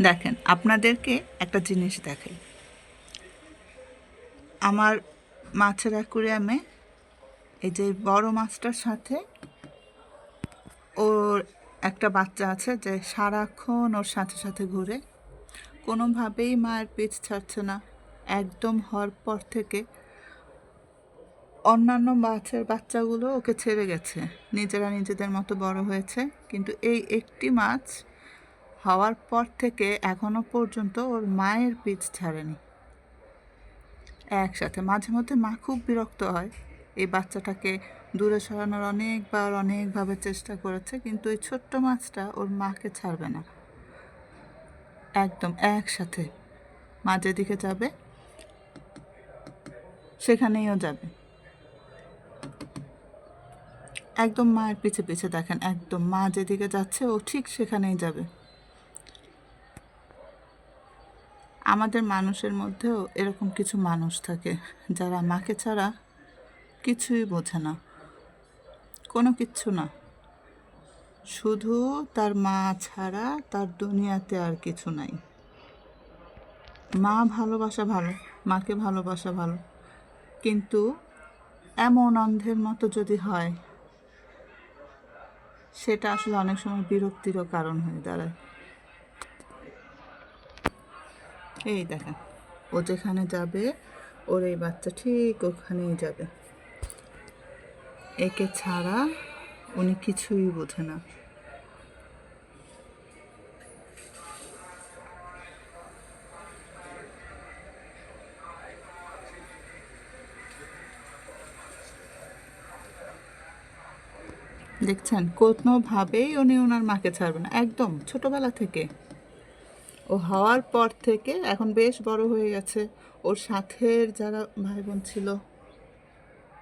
দেখেন, আপনাদেরকে একটা জিনিস দেখাই। আমার মাছের অ্যাকুরিয়ামে এই যে বড় মাছটার সাথে ওর একটা বাচ্চা আছে যে সারাক্ষণ ওর সাথে সাথে ঘুরে, কোনোভাবেই মায়ের পিছ ছাড়ছে না। একদম হওয়ার পর থেকে অন্যান্য মাছের বাচ্চাগুলো ওকে ছেড়ে গেছে, নিজেরা নিজেদের মতো বড় হয়েছে, কিন্তু এই একটি মাছ হওয়ার পর থেকে এখনো পর্যন্ত ওর মায়ের পিছ ছাড়েনি। একসাথে মাঝে মধ্যে মা খুব বিরক্ত হয়, এই বাচ্চাটাকে দূরে সরানোর অনেকভাবে চেষ্টা করেছে, কিন্তু এই ছোট্ট মাছটা ওর মাকে ছাড়বে না। একদম একসাথে মা যেদিকে যাবে সেখানেইও যাবে। একদম মায়ের পিছে পিছে দেখেন, একদম মা যেদিকে যাচ্ছে ও ঠিক সেখানেই যাবে। আমাদের মানুষের মধ্যেও এরকম কিছু মানুষ থাকে যারা মাকে ছাড়া কিছুই বোঝে না, কোনো কিচ্ছু না, শুধু তার মা ছাড়া তার দুনিয়াতে আর কিছু নাই। মা ভালোবাসা ভালো, মাকে ভালোবাসা ভালো, কিন্তু এমন অন্ধের মতো যদি হয় সেটা আসলে অনেক সময় বিরক্তিরও কারণ হয়ে দাঁড়ায়। এই দেখেন, ও যেখানে যাবে ওর এই বাচ্চা ঠিক ওখানেই যাবে, একে ছাড়া উনি কিছুই বোঝে না। দেখছেন, কোনোভাবেই উনি ওনার মাকে ছাড়বে না, একদম ছোটবেলা থেকে। ও হওয়ার পর থেকে এখন বেশ বড় হয়ে গেছে, ওর সাথের যারা ভাই বোন ছিল